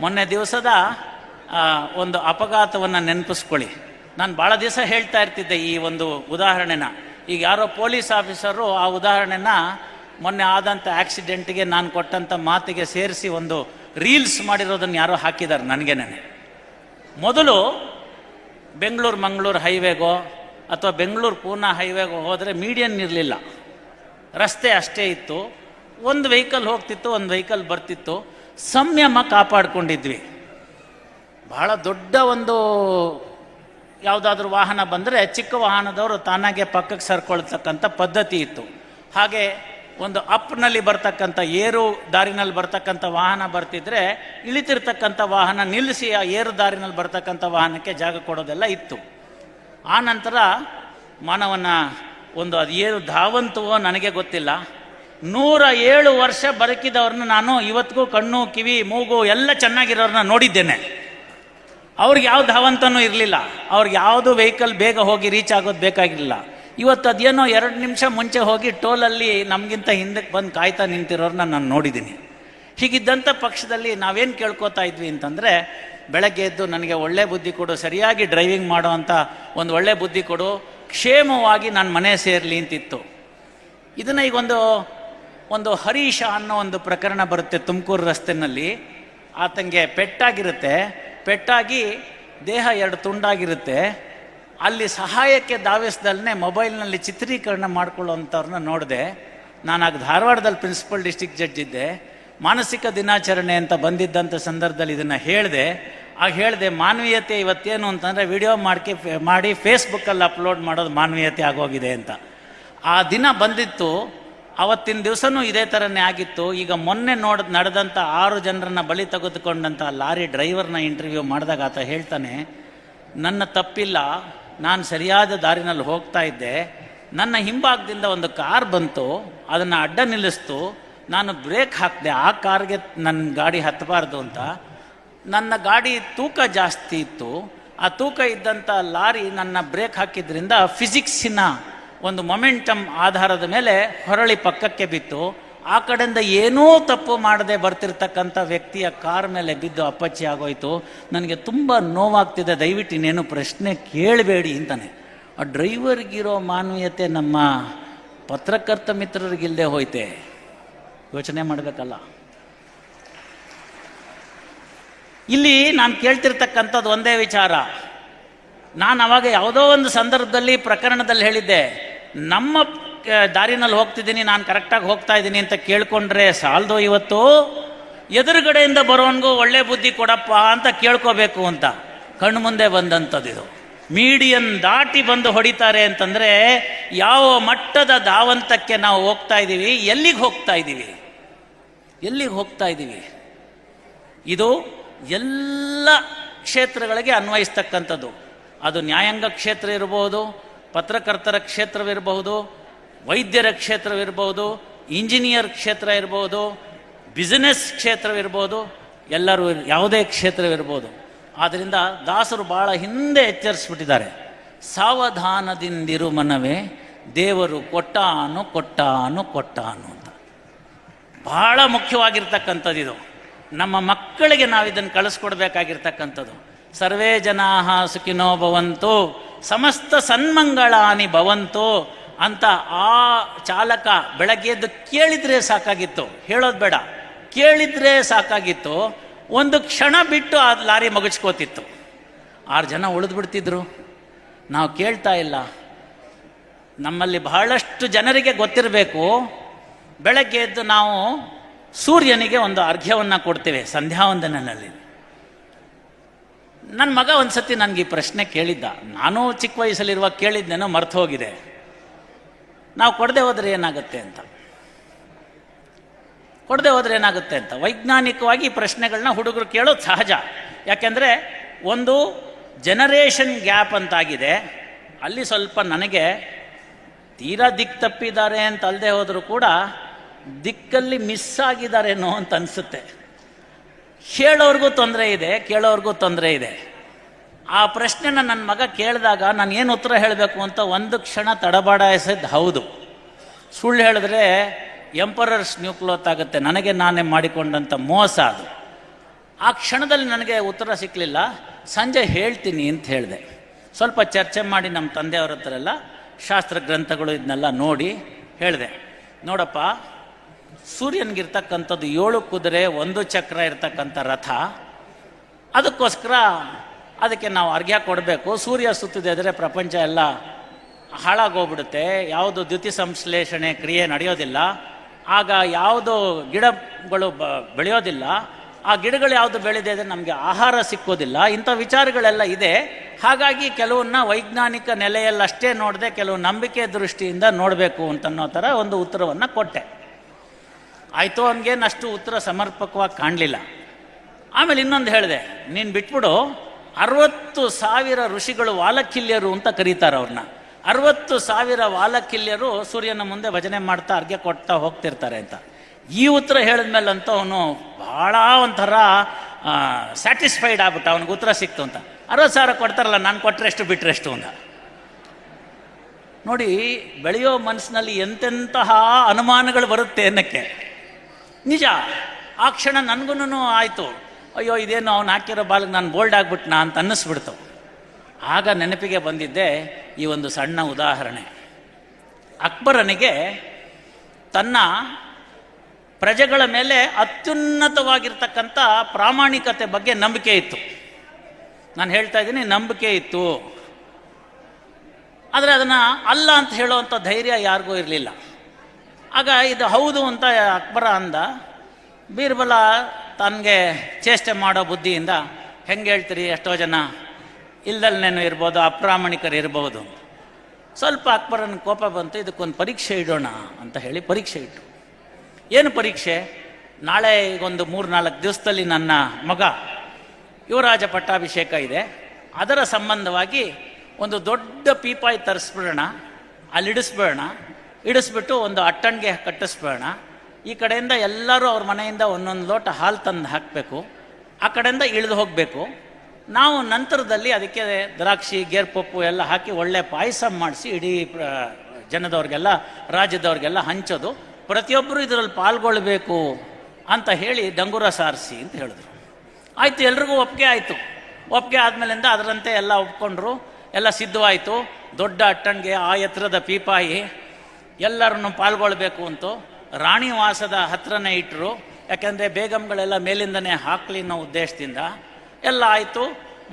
ಮೊನ್ನೆ ದಿವಸದ ಒಂದು ಅಪಘಾತವನ್ನು ನೆನಪಿಸ್ಕೊಳ್ಳಿ. ನಾನು ಭಾಳ ದಿವಸ ಹೇಳ್ತಾ ಇರ್ತಿದ್ದೆ ಈ ಒಂದು ಉದಾಹರಣೆನ. ಈಗ ಯಾರೋ ಪೊಲೀಸ್ ಆಫೀಸರು ಆ ಉದಾಹರಣೆನ ಮೊನ್ನೆ ಆದಂಥ ಆಕ್ಸಿಡೆಂಟಿಗೆ ನಾನು ಕೊಟ್ಟಂಥ ಮಾತಿಗೆ ಸೇರಿಸಿ ಒಂದು ರೀಲ್ಸ್ ಮಾಡಿರೋದನ್ನು ಯಾರೋ ಹಾಕಿದ್ದಾರೆ ನನಗೇನೆ. ಮೊದಲು ಬೆಂಗಳೂರು ಮಂಗಳೂರು ಹೈವೇಗೋ ಅಥವಾ ಬೆಂಗಳೂರು ಪೂನಾ ಹೈವೇಗೋ ಹೋದರೆ ಮೀಡಿಯನ್ ಇರಲಿಲ್ಲ, ರಸ್ತೆ ಅಷ್ಟೇ ಇತ್ತು. ಒಂದು ವೆಹಿಕಲ್ ಹೋಗ್ತಿತ್ತು, ಒಂದು ವೆಹಿಕಲ್ ಬರ್ತಿತ್ತು. ಸಂಯಮ ಕಾಪಾಡ್ಕೊಂಡಿದ್ವಿ. ಬಹಳ ದೊಡ್ಡ ಒಂದು ಯಾವುದಾದ್ರೂ ವಾಹನ ಬಂದರೆ ಚಿಕ್ಕ ವಾಹನದವರು ತಾನಾಗೆ ಪಕ್ಕಕ್ಕೆ ಸರ್ಕೊಳ್ತಕ್ಕಂಥ ಪದ್ಧತಿ ಇತ್ತು. ಹಾಗೆ ಒಂದು ಅಪ್ನಲ್ಲಿ ಬರ್ತಕ್ಕಂಥ ಏರು ದಾರಿನಲ್ಲಿ ಬರ್ತಕ್ಕಂಥ ವಾಹನ ಬರ್ತಿದ್ರೆ ಇಳಿತಿರ್ತಕ್ಕಂಥ ವಾಹನ ನಿಲ್ಲಿಸಿ ಆ ಏರು ದಾರಿನಲ್ಲಿ ಬರ್ತಕ್ಕಂಥ ವಾಹನಕ್ಕೆ ಜಾಗ ಕೊಡೋದೆಲ್ಲ ಇತ್ತು. ಆ ನಂತರ ಮಾನವನ ಒಂದು ಅದು ಏನು ಧಾವಂತವೋ ನನಗೆ ಗೊತ್ತಿಲ್ಲ, 107 ವರ್ಷ ಬದುಕಿದವ್ರನ್ನ ನಾನು ಇವತ್ತಿಗೂ ಕಣ್ಣು ಕಿವಿ ಮೂಗು ಎಲ್ಲ ಚೆನ್ನಾಗಿರೋರನ್ನ ನೋಡಿದ್ದೇನೆ. ಅವ್ರಿಗೆ ಯಾವ ಧಾವಂತನೂ ಇರಲಿಲ್ಲ, ಅವ್ರಿಗೆ ಯಾವುದು ವೆಹಿಕಲ್ ಬೇಗ ಹೋಗಿ ರೀಚ್ ಆಗೋದು ಬೇಕಾಗಿರಲಿಲ್ಲ. ಇವತ್ತು ಅದೇನೋ 2 ನಿಮಿಷ ಮುಂಚೆ ಹೋಗಿ ಟೋಲಲ್ಲಿ ನಮಗಿಂತ ಹಿಂದಕ್ಕೆ ಬಂದು ಕಾಯ್ತಾ ನಿಂತಿರೋರನ್ನ ನಾನು ನೋಡಿದ್ದೀನಿ. ಹೀಗಿದ್ದಂಥ ಪಕ್ಷದಲ್ಲಿ ನಾವೇನು ಕೇಳ್ಕೊತಾ ಇದ್ವಿ ಅಂತಂದರೆ, ಬೆಳಗ್ಗೆ ಎದ್ದು ನನಗೆ ಒಳ್ಳೆ ಬುದ್ಧಿ ಕೊಡು, ಸರಿಯಾಗಿ ಡ್ರೈವಿಂಗ್ ಮಾಡೋ ಅಂಥ ಒಂದು ಒಳ್ಳೆ ಬುದ್ಧಿ ಕೊಡು, ಕ್ಷೇಮವಾಗಿ ನಾನು ಮನೆ ಸೇರಲಿ ಅಂತಿತ್ತು. ಇದನ್ನು ಈಗ ಒಂದು ಹರೀಶ ಅನ್ನೋ ಒಂದು ಪ್ರಕರಣ ಬರುತ್ತೆ ತುಮಕೂರು ರಸ್ತೆಯಲ್ಲಿ. ಆತನಿಗೆ ಪೆಟ್ಟಾಗಿರುತ್ತೆ, ಪೆಟ್ಟಾಗಿ ದೇಹ 2 ತುಂಡಾಗಿರುತ್ತೆ. ಅಲ್ಲಿ ಸಹಾಯಕ್ಕೆ ಧಾವಿಸ್ದಲ್ಲೇ ಮೊಬೈಲ್ನಲ್ಲಿ ಚಿತ್ರೀಕರಣ ಮಾಡ್ಕೊಳ್ಳೋವಂಥವ್ರನ್ನ ನೋಡಿದೆ. ನಾನಾಗ ಧಾರವಾಡದಲ್ಲಿ ಪ್ರಿನ್ಸಿಪಲ್ ಡಿಸ್ಟ್ರಿಕ್ಟ್ ಜಡ್ಜ್ ಇದ್ದೆ. ಮಾನಸಿಕ ದಿನಾಚರಣೆ ಅಂತ ಬಂದಿದ್ದಂಥ ಸಂದರ್ಭದಲ್ಲಿ ಇದನ್ನು ಹೇಳಿದೆ. ಆಗ ಹೇಳಿದೆ, ಮಾನವೀಯತೆ ಇವತ್ತೇನು ಅಂತಂದರೆ ವಿಡಿಯೋ ಮಾಡಿ ಫೇಸ್ಬುಕ್ಕಲ್ಲಿ ಅಪ್ಲೋಡ್ ಮಾಡೋದು ಮಾನವೀಯತೆ ಆಗೋಗಿದೆ ಅಂತ. ಆ ದಿನ ಬಂದಿತ್ತು. ಅವತ್ತಿನ ದಿವಸನೂ ಇದೇ ಥರನೇ ಆಗಿತ್ತು. ಈಗ ಮೊನ್ನೆ ನಡೆದಂಥ 6 ಜನರನ್ನು ಬಲಿ ತೆಗೆದುಕೊಂಡಂಥ ಲಾರಿ ಡ್ರೈವರ್ನ ಇಂಟರ್ವ್ಯೂ ಮಾಡಿದಾಗ ಆತ ಹೇಳ್ತಾನೆ, ನನ್ನ ತಪ್ಪಿಲ್ಲ, ನಾನು ಸರಿಯಾದ ದಾರಿನಲ್ಲಿ ಹೋಗ್ತಾ ಇದ್ದೆ, ನನ್ನ ಹಿಂಭಾಗದಿಂದ ಒಂದು ಕಾರ್ ಬಂತು, ಅದನ್ನು ಅಡ್ಡ ನಿಲ್ಲಿಸ್ತು, ನಾನು ಬ್ರೇಕ್ ಹಾಕಿದೆ, ಆ ಕಾರ್ಗೆ ನನ್ನ ಗಾಡಿ ಹತ್ತಬಾರ್ದು ಅಂತ. ನನ್ನ ಗಾಡಿ ತೂಕ ಜಾಸ್ತಿ ಇತ್ತು, ಆ ತೂಕ ಇದ್ದಂಥ ಲಾರಿ ನನ್ನ ಬ್ರೇಕ್ ಹಾಕಿದ್ರಿಂದ ಫಿಸಿಕ್ಸಿನ ಒಂದು ಮೊಮೆಂಟಮ್ ಆಧಾರದ ಮೇಲೆ ಹೊರಳಿ ಪಕ್ಕಕ್ಕೆ ಬಿತ್ತು. ಆ ಕಡೆಯಿಂದ ಏನೂ ತಪ್ಪು ಮಾಡದೆ ಬರ್ತಿರ್ತಕ್ಕಂಥ ವ್ಯಕ್ತಿಯ ಕಾರ್ ಮೇಲೆ ಬಿದ್ದು ಅಪ್ಪಚ್ಚಿ ಆಗೋಯ್ತು. ನನಗೆ ತುಂಬ ನೋವಾಗ್ತಿದೆ, ದಯವಿಟ್ಟು ಇನ್ನೇನು ಪ್ರಶ್ನೆ ಕೇಳಬೇಡಿ ಅಂತಾನೆ. ಆ ಡ್ರೈವರ್ಗಿರೋ ಮಾನವೀಯತೆ ನಮ್ಮ ಪತ್ರಕರ್ತ ಮಿತ್ರರಿಗಿಲ್ಲದೆ ಹೋಯ್ತೆ. ಯೋಚನೆ ಮಾಡಬೇಕಲ್ಲ. ಇಲ್ಲಿ ನಾನು ಕೇಳ್ತಿರ್ತಕ್ಕಂಥದ್ದು ಒಂದೇ ವಿಚಾರ. ನಾನು ಅವಾಗ ಯಾವುದೋ ಒಂದು ಸಂದರ್ಭದಲ್ಲಿ ಪ್ರಕರಣದಲ್ಲಿ ಹೇಳಿದ್ದೆ, ನಮ್ಮ ದಾರಿನಲ್ಲಿ ಹೋಗ್ತಿದ್ದೀನಿ, ನಾನು ಕರೆಕ್ಟಾಗಿ ಹೋಗ್ತಾ ಇದ್ದೀನಿ ಅಂತ ಕೇಳ್ಕೊಂಡ್ರೆ ಸಾಲದು. ಇವತ್ತು ಎದುರುಗಡೆಯಿಂದ ಬರೋನ್ಗೂ ಒಳ್ಳೆ ಬುದ್ಧಿ ಕೊಡಪ್ಪ ಅಂತ ಕೇಳ್ಕೋಬೇಕು ಅಂತ ಕಣ್ಣು ಮುಂದೆ ಬಂದಂಥದ್ದು. ಇದು ಮೀಡಿಯನ್ ದಾಟಿ ಬಂದು ಹೊಡಿತಾರೆ ಅಂತಂದರೆ ಯಾವ ಮಟ್ಟದ ಧಾವಂತಕ್ಕೆ ನಾವು ಹೋಗ್ತಾ ಇದ್ದೀವಿ, ಎಲ್ಲಿಗೆ ಹೋಗ್ತಾ ಇದ್ದೀವಿ. ಇದು ಎಲ್ಲ ಕ್ಷೇತ್ರಗಳಿಗೆ ಅನ್ವಯಿಸ್ತಕ್ಕಂಥದ್ದು. ಅದು ನ್ಯಾಯಾಂಗ ಕ್ಷೇತ್ರ ಇರಬಹುದು, ಪತ್ರಕರ್ತರ ಕ್ಷೇತ್ರವಿರಬಹುದು, ವೈದ್ಯರ ಕ್ಷೇತ್ರವಿರ್ಬೋದು, ಇಂಜಿನಿಯರ್ ಕ್ಷೇತ್ರ ಇರ್ಬೋದು, ಬಿಸಿನೆಸ್ ಕ್ಷೇತ್ರವಿರ್ಬೋದು, ಎಲ್ಲರೂ ಯಾವುದೇ ಕ್ಷೇತ್ರವಿರ್ಬೋದು. ಆದ್ದರಿಂದ ದಾಸರು ಭಾಳ ಹಿಂದೆ ಎಚ್ಚರಿಸ್ಬಿಟ್ಟಿದ್ದಾರೆ, ಸಾವಧಾನದಿಂದಿರು ಮನವೇ ದೇವರು ಕೊಟ್ಟಾನು ಅಂತ. ಭಾಳ ಮುಖ್ಯವಾಗಿರ್ತಕ್ಕಂಥದ್ದು ಇದು. ನಮ್ಮ ಮಕ್ಕಳಿಗೆ ನಾವು ಇದನ್ನು ಕಳಿಸ್ಕೊಡ್ಬೇಕಾಗಿರ್ತಕ್ಕಂಥದ್ದು. ಸರ್ವೇ ಜನಾಃ ಸುಖಿನೋ ಭವಂತು, ಸಮಸ್ತ ಸನ್ಮಂಗಳಾನಿ ಭವಂತು ಅಂತ ಆ ಚಾಲಕ ಬೆಳಗ್ಗೆ ಎದ್ದು ಕೇಳಿದರೆ ಸಾಕಾಗಿತ್ತು, ಹೇಳೋದು ಬೇಡ, ಕೇಳಿದರೆ ಸಾಕಾಗಿತ್ತು. ಒಂದು ಕ್ಷಣ ಬಿಟ್ಟು ಆ ಲಾರಿ ಮಗುಚ್ಕೋತಿತ್ತು. 6 ಜನ ಉಳಿದ್ಬಿಡ್ತಿದ್ರು. ನಾವು ಕೇಳ್ತಾ ಇಲ್ಲ. ನಮ್ಮಲ್ಲಿ ಬಹಳಷ್ಟು ಜನರಿಗೆ ಗೊತ್ತಿರಬೇಕು, ಬೆಳಗ್ಗೆ ಎದ್ದು ನಾವು ಸೂರ್ಯನಿಗೆ ಒಂದು ಅರ್ಘ್ಯವನ್ನು ಕೊಡ್ತೇವೆ ಸಂಧ್ಯಾವಂದನಲ್ಲಿ. ನನ್ನ ಮಗ ಒಂದು ಸತಿ ನನಗೆ ಈ ಪ್ರಶ್ನೆ ಕೇಳಿದ್ದ. ನಾನು ಚಿಕ್ಕ ವಯಸ್ಸಲ್ಲಿರುವಾಗ ಕೇಳಿದ್ದೇನೋ ಮರ್ತು ಹೋಗಿದೆ. ನಾವು ಕೊಡದೆ ಹೋದರೆ ಏನಾಗುತ್ತೆ ಅಂತ ವೈಜ್ಞಾನಿಕವಾಗಿ ಈ ಪ್ರಶ್ನೆಗಳನ್ನ ಹುಡುಗರು ಕೇಳೋದು ಸಹಜ. ಯಾಕೆಂದರೆ ಒಂದು ಜನರೇಷನ್ ಗ್ಯಾಪ್ ಅಂತಾಗಿದೆ. ಅಲ್ಲಿ ಸ್ವಲ್ಪ ನನಗೆ ತೀರಾ ದಿಕ್ಕು ತಪ್ಪಿದ್ದಾರೆ ಅಂತ ಅಲ್ಲದೆ ಹೋದರೂ ಕೂಡ ದಿಕ್ಕಲ್ಲಿ ಮಿಸ್ ಆಗಿದ್ದಾರೇನೋ ಅಂತ ಅನಿಸುತ್ತೆ. ಹೇಳೋರ್ಗೂ ತೊಂದರೆ ಇದೆ, ಕೇಳೋರ್ಗೂ ತೊಂದರೆ ಇದೆ. ಆ ಪ್ರಶ್ನೆನ ನನ್ನ ಮಗ ಕೇಳಿದಾಗ ನಾನು ಏನು ಉತ್ತರ ಹೇಳಬೇಕು ಅಂತ ಒಂದು ಕ್ಷಣ ತಡಬಾಡಿಸಿದ್ದು ಹೌದು. ಸುಳ್ಳು ಹೇಳಿದ್ರೆ ಎಂಪರರ್ಸ್ ನ್ಯೂ ಕ್ಲೋತ್ ಆಗುತ್ತೆ, ನನಗೆ ನಾನೇ ಮಾಡಿಕೊಂಡಂಥ ಮೋಸ ಅದು. ಆ ಕ್ಷಣದಲ್ಲಿ ನನಗೆ ಉತ್ತರ ಸಿಕ್ಕಲಿಲ್ಲ. ಸಂಜೆ ಹೇಳ್ತೀನಿ ಅಂತ ಹೇಳಿದೆ. ಸ್ವಲ್ಪ ಚರ್ಚೆ ಮಾಡಿ ನಮ್ಮ ತಂದೆಯವ್ರ ಹತ್ರ ಎಲ್ಲ ಶಾಸ್ತ್ರ ಗ್ರಂಥಗಳು ಇದನ್ನೆಲ್ಲ ನೋಡಿ ಹೇಳಿದೆ, ನೋಡಪ್ಪ, ಸೂರ್ಯನಿಗಿರ್ತಕ್ಕಂಥದ್ದು 7 ಕುದುರೆ 1 ಚಕ್ರ ಇರ್ತಕ್ಕಂಥ ರಥ. ಅದಕ್ಕೋಸ್ಕರ ಅದಕ್ಕೆ ನಾವು ಅರ್ಘ್ಯ ಕೊಡಬೇಕು. ಸೂರ್ಯ ಸುತ್ತಿದ್ರೆ ಪ್ರಪಂಚ ಎಲ್ಲ ಹಾಳಾಗೋಗ್ಬಿಡುತ್ತೆ, ಯಾವುದು ದ್ಯುತಿ ಸಂಶ್ಲೇಷಣೆ ಕ್ರಿಯೆ ನಡೆಯೋದಿಲ್ಲ, ಆಗ ಯಾವುದು ಗಿಡಗಳು ಬೆಳೆಯೋದಿಲ್ಲ, ಆ ಗಿಡಗಳು ಯಾವುದು ಬೆಳೆದಿದೆ ಅಂದರೆ ನಮಗೆ ಆಹಾರ ಸಿಕ್ಕೋದಿಲ್ಲ. ಇಂಥ ವಿಚಾರಗಳೆಲ್ಲ ಇದೆ. ಹಾಗಾಗಿ ಕೆಲವನ್ನ ವೈಜ್ಞಾನಿಕ ನೆಲೆಯಲ್ಲಷ್ಟೇ ನೋಡದೆ ಕೆಲವು ನಂಬಿಕೆ ದೃಷ್ಟಿಯಿಂದ ನೋಡಬೇಕು ಅಂತನ್ನೋ ಥರ ಒಂದು ಉತ್ತರವನ್ನು ಕೊಟ್ಟೆ. ಆಯಿತು, ಅವನಿಗೇನು ಅಷ್ಟು ಉತ್ತರ ಸಮರ್ಪಕವಾಗಿ ಕಾಣಲಿಲ್ಲ. ಆಮೇಲೆ ಇನ್ನೊಂದು ಹೇಳಿದೆ, ನೀನು ಬಿಟ್ಬಿಡು, 60,000 ಋಷಿಗಳು ವಾಲಕಿಲ್ಯರು ಅಂತ ಕರೀತಾರೆ ಅವ್ರನ್ನ. 60,000 ವಾಲಕಿಲ್ಯರು ಸೂರ್ಯನ ಮುಂದೆ ಭಜನೆ ಮಾಡ್ತಾ ಅರ್ಘ್ಯ ಕೊಡ್ತಾ ಹೋಗ್ತಿರ್ತಾರೆ ಅಂತ. ಈ ಉತ್ತರ ಹೇಳಿದ್ಮೇಲಂತೂ ಅವನು ಭಾಳ ಒಂಥರ ಸ್ಯಾಟಿಸ್ಫೈಡ್ ಆಗ್ಬಿಟ್ಟ. ಅವನಿಗೆ ಉತ್ತರ ಸಿಕ್ತು ಅಂತ. 60,000 ಕೊಡ್ತಾರಲ್ಲ, ನಾನು ಕೊಟ್ಟರೆ ಎಷ್ಟು ಬಿಟ್ಟರೆ ಎಷ್ಟು ಅಂತ. ನೋಡಿ, ಬೆಳೆಯೋ ಮನಸ್ಸಿನಲ್ಲಿ ಎಂತೆಂತಹ ಅನುಮಾನಗಳು ಬರುತ್ತೆ ಅನ್ನಕ್ಕೆ. ನಿಜ, ಆ ಕ್ಷಣ ನನಗೂ ಆಯಿತು, ಅಯ್ಯೋ ಇದೇನು ಅವ್ನು ಹಾಕಿರೋ ಬಾಲ್ಗೆ ನಾನು ಬೋಲ್ಡ್ ಆಗ್ಬಿಟ್ನಾ ಅಂತ ಅನ್ನಿಸ್ಬಿಡ್ತು. ಆಗ ನೆನಪಿಗೆ ಬಂದಿದ್ದೆ ಈ ಒಂದು ಸಣ್ಣ ಉದಾಹರಣೆ. ಅಕ್ಬರನಿಗೆ ತನ್ನ ಪ್ರಜೆಗಳ ಮೇಲೆ ಅತ್ಯುನ್ನತವಾಗಿರ್ತಕ್ಕಂಥ ಪ್ರಾಮಾಣಿಕತೆ ಬಗ್ಗೆ ನಂಬಿಕೆ ಇತ್ತು. ನಾನು ಹೇಳ್ತಾ ಇದ್ದೀನಿ, ನಂಬಿಕೆ ಇತ್ತು. ಆದರೆ ಅದನ್ನು ಅಲ್ಲ ಅಂತ ಹೇಳುವಂಥ ಧೈರ್ಯ ಯಾರಿಗೂ ಇರಲಿಲ್ಲ. ಆಗ ಇದು ಹೌದು ಅಂತ ಅಕ್ಬರ ಅಂದ. ಬೀರ್ಬಲ ತನಗೆ ಚೇಷ್ಟೆ ಮಾಡೋ ಬುದ್ಧಿಯಿಂದ, ಹೆಂಗೆ ಹೇಳ್ತೀರಿ, ಎಷ್ಟೋ ಜನ ಇಲ್ದಲ್ನೇನು ಇರ್ಬೋದು, ಅಪ್ರಾಮಾಣಿಕರು ಇರ್ಬೋದು. ಸ್ವಲ್ಪ ಅಕ್ಬರನ ಕೋಪ ಬಂತು, ಇದಕ್ಕೊಂದು ಪರೀಕ್ಷೆ ಇಡೋಣ ಅಂತ ಹೇಳಿ ಪರೀಕ್ಷೆ ಇಟ್ಟು. ಏನು ಪರೀಕ್ಷೆ? ನಾಳೆ ಈಗೊಂದು 3-4 ದಿವಸದಲ್ಲಿ ನನ್ನ ಮಗ ಯುವರಾಜ ಪಟ್ಟಾಭಿಷೇಕ ಇದೆ, ಅದರ ಸಂಬಂಧವಾಗಿ ಒಂದು ದೊಡ್ಡ ಪೀಪಾಯಿ ತರಿಸ್ಬಿಡೋಣ, ಅಲ್ಲಿ ಇಡಿಸ್ಬಿಟ್ಟು ಒಂದು ಅಟ್ಟಣಿಗೆ ಕಟ್ಟಿಸ್ಬೇಡ. ಈ ಕಡೆಯಿಂದ ಎಲ್ಲರೂ ಅವ್ರ ಮನೆಯಿಂದ ಒಂದೊಂದು ಲೋಟ ಹಾಲು ತಂದು ಹಾಕಬೇಕು, ಆ ಕಡೆಯಿಂದ ಇಳಿದು ಹೋಗಬೇಕು. ನಾವು ನಂತರದಲ್ಲಿ ಅದಕ್ಕೆ ದ್ರಾಕ್ಷಿ ಗೇರ್ಪಪ್ಪು ಎಲ್ಲ ಹಾಕಿ ಒಳ್ಳೆ ಪಾಯಸ ಮಾಡಿಸಿ ಇಡೀ ಜನದವ್ರಿಗೆಲ್ಲ, ರಾಜ್ಯದವ್ರಿಗೆಲ್ಲ ಹಂಚೋದು, ಪ್ರತಿಯೊಬ್ಬರು ಇದರಲ್ಲಿ ಪಾಲ್ಗೊಳ್ಬೇಕು ಅಂತ ಹೇಳಿ ಡಂಗೂರ ಸಾರಿಸಿ ಅಂತ ಹೇಳಿದ್ರು. ಆಯಿತು, ಎಲ್ರಿಗೂ ಒಪ್ಪಿಗೆ ಆಯಿತು. ಒಪ್ಪಿಗೆ ಆದಮೇಲಿಂದ ಅದರಂತೆ ಎಲ್ಲ ಒಪ್ಕೊಂಡ್ರು, ಎಲ್ಲ ಸಿದ್ಧವಾಯಿತು. ದೊಡ್ಡ ಅಟ್ಟಣಿಗೆ, ಆ ಎತ್ತರದ ಪೀಪಾಯಿ, ಎಲ್ಲರನ್ನು ಪಾಲ್ಗೊಳ್ಬೇಕು ಅಂತು ರಾಣಿ ವಾಸದ ಹತ್ರನೇ ಇಟ್ಟರು. ಯಾಕೆಂದರೆ ಬೇಗಂಗಳೆಲ್ಲ ಮೇಲಿಂದನೇ ಹಾಕಲಿ ಅನ್ನೋ ಉದ್ದೇಶದಿಂದ ಎಲ್ಲ ಆಯಿತು.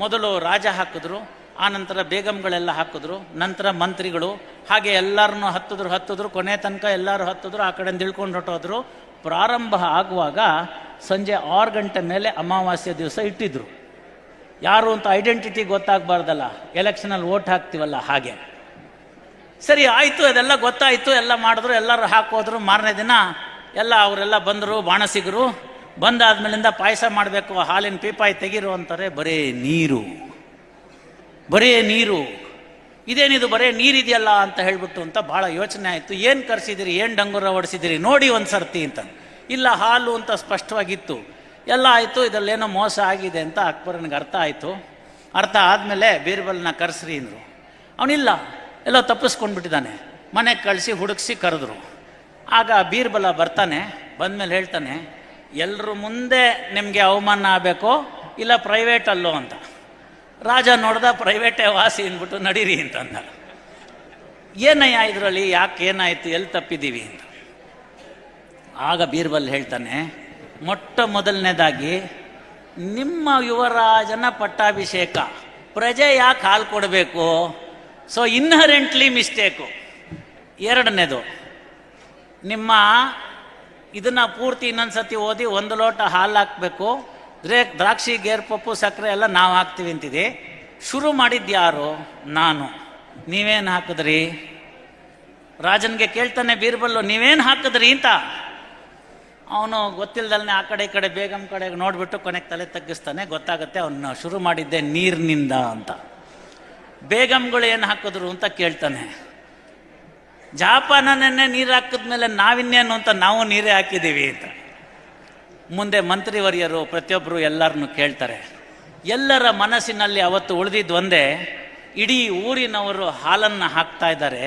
ಮೊದಲು ರಾಜ ಹಾಕಿದ್ರು, ಆನಂತರ ಬೇಗಂಗಳೆಲ್ಲ ಹಾಕಿದ್ರು, ನಂತರ ಮಂತ್ರಿಗಳು, ಹಾಗೆ ಎಲ್ಲರನ್ನೂ ಹತ್ತಿದ್ರು. ಕೊನೆ ತನಕ ಎಲ್ಲರೂ ಹತ್ತಿದ್ರು, ಆ ಕಡೆಯಿಂದ ಇಳ್ಕೊಂಡು ಹೊಟ್ಟೋದ್ರು. ಪ್ರಾರಂಭ ಆಗುವಾಗ ಸಂಜೆ 6 ಗಂಟೆ ಮೇಲೆ ಅಮಾವಾಸ್ಯೆ ದಿವಸ ಇಟ್ಟಿದ್ರು. ಯಾರು ಅಂತ ಐಡೆಂಟಿಟಿ ಗೊತ್ತಾಗಬಾರ್ದಲ್ಲ, ಎಲೆಕ್ಷನಲ್ಲಿ ಓಟ್ ಹಾಕ್ತೀವಲ್ಲ ಹಾಗೆ. ಸರಿ ಆಯಿತು, ಅದೆಲ್ಲ ಗೊತ್ತಾಯಿತು, ಎಲ್ಲ ಮಾಡಿದ್ರು, ಎಲ್ಲರೂ ಹಾಕೋದ್ರು. ಮಾರನೇ ದಿನ ಎಲ್ಲ ಅವರೆಲ್ಲ ಬಂದರು, ಬಾಣಸಿಗರು. ಬಂದಾದ್ಮೇಲಿಂದ ಪಾಯಸ ಮಾಡಬೇಕು, ಹಾಲಿನ ಪೀಪಾಯಿ ತೆಗೀರು ಅಂತಾರೆ. ಬರೇ ನೀರು, ಇದೇನಿದು ಬರೇ ನೀರಿದೆಯಲ್ಲ ಅಂತ ಹೇಳ್ಬಿಟ್ಟು ಅಂತ ಭಾಳ ಯೋಚನೆ ಆಯಿತು. ಏನು ಕರೆಸಿದಿರಿ, ಏನು ಡಂಗುರ ಹೊಡಿಸಿದಿರಿ, ನೋಡಿ ಒಂದು ಸರ್ತಿ ಅಂತ. ಇಲ್ಲ, ಹಾಲು ಅಂತ ಸ್ಪಷ್ಟವಾಗಿತ್ತು. ಎಲ್ಲ ಆಯಿತು, ಇದರಲ್ಲೇನೋ ಮೋಸ ಆಗಿದೆ ಅಂತ ಅಕ್ಬರನಿಗೆ ಅರ್ಥ ಆಯಿತು. ಅರ್ಥ ಆದಮೇಲೆ ಬೀರ್ಬಲ್ನ ಕರೆಸ್ರಿ ಅಂದರು. ಅವನಿಲ್ಲ, ಎಲ್ಲೋ ತಪ್ಪಿಸ್ಕೊಂಡ್ಬಿಟ್ಟಿದ್ದಾನೆ. ಮನೆಗೆ ಕಳಿಸಿ ಹುಡುಕಿಸಿ ಕರೆದ್ರು. ಆಗ ಬೀರ್ಬಲ ಬರ್ತಾನೆ. ಬಂದಮೇಲೆ ಹೇಳ್ತಾನೆ, ಎಲ್ಲರ ಮುಂದೆ ನಿಮಗೆ ಅವಮಾನ ಆಗಬೇಕು, ಇಲ್ಲ ಪ್ರೈವೇಟಲ್ಲೋ ಅಂತ. ರಾಜ ನೋಡ್ದ, ಪ್ರೈವೇಟೇ ವಾಸಿ ಅಂದ್ಬಿಟ್ಟು ನಡೀರಿ ಅಂತಂದ. ಏನಯ್ಯ ಇದರಲ್ಲಿ, ಯಾಕೆ ಏನಾಯಿತು, ಎಲ್ಲಿ ತಪ್ಪಿದ್ದೀವಿ ಅಂತ. ಆಗ ಬೀರ್ಬಲ್ ಹೇಳ್ತಾನೆ, ಮೊಟ್ಟ ಮೊದಲನೇದಾಗಿ ನಿಮ್ಮ ಯುವರಾಜನ ಪಟ್ಟಾಭಿಷೇಕ, ಪ್ರಜೆ ಯಾಕೆ ಹಾಲು ಕೊಡಬೇಕು? So inherently mistake. ಎರಡನೇದು, ನಿಮ್ಮ ಇದನ್ನು ಪೂರ್ತಿ ಇನ್ನೊಂದು ಸತಿ ಓದಿ 1 ಲೋಟ ಹಾಲು ಹಾಕಬೇಕು, ದ್ರಾಕ್ಷಿ ಗೇರ್ಪಪ್ಪು ಸಕ್ಕರೆ ಎಲ್ಲ ನಾವು ಹಾಕ್ತೀವಿ ಅಂತಿದೆ. ಶುರು ಮಾಡಿದ್ಯಾರು? ನಾನು. ನೀವೇನು ಹಾಕಿದ್ರಿ? ರಾಜನಿಗೆ ಕೇಳ್ತಾನೆ ಬೀರ್ಬಲ್ಲು, ನೀವೇನು ಹಾಕಿದ್ರಿ ಅಂತ. ಅವನು ಗೊತ್ತಿಲ್ಲದಲ್ಲೇ ಆ ಕಡೆ ಈ ಕಡೆ ಬೇಗಂ ಕಡೆಗೆ ನೋಡಿಬಿಟ್ಟು ಕೊನೆಗೆ ತಲೆ ತಗ್ಗಿಸ್ತಾನೆ. ಗೊತ್ತಾಗುತ್ತೆ ಅವನು ಶುರು ಮಾಡಿದ್ದೆ ನೀರಿನಿಂದ ಅಂತ. ಬೇಗಂಗಳು ಏನು ಹಾಕಿದ್ರು ಅಂತ ಕೇಳ್ತಾನೆ. ಜಾಪಾನನ್ನೇ ನೀರು ಹಾಕಿದ್ಮೇಲೆ ನಾವಿನ್ನೇನು ಅಂತ ನಾವು ನೀರೇ ಹಾಕಿದ್ದೀವಿ ಅಂತ. ಮುಂದೆ ಮಂತ್ರಿವರ್ಯರು ಪ್ರತಿಯೊಬ್ಬರು ಎಲ್ಲರನ್ನು ಕೇಳ್ತಾರೆ. ಎಲ್ಲರ ಮನಸ್ಸಿನಲ್ಲಿ ಅವತ್ತು ಉಳಿದಿದ್ದು ಒಂದೇ, ಇಡೀ ಊರಿನವರು ಹಾಲನ್ನು ಹಾಕ್ತಾ ಇದ್ದಾರೆ,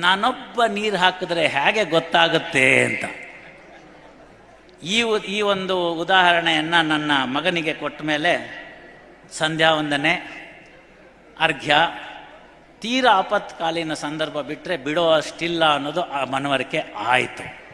ನಾನೊಬ್ಬ ನೀರು ಹಾಕಿದ್ರೆ ಹೇಗೆ ಗೊತ್ತಾಗುತ್ತೆ ಅಂತ. ಈ ಒಂದು ಉದಾಹರಣೆಯನ್ನು ನನ್ನ ಮಗನಿಗೆ ಕೊಟ್ಟ ಮೇಲೆ ಸಂಧ್ಯಾ ವಂದನೆ, ಅರ್ಘ್ಯ, ತೀರಾ ಆಪತ್ಕಾಲೀನ ಸಂದರ್ಭ ಬಿಟ್ಟರೆ ಬಿಡೋ ಅಷ್ಟಿಲ್ಲ ಅನ್ನೋದು ಆ ಮನವರಿಕೆ ಆಯಿತು.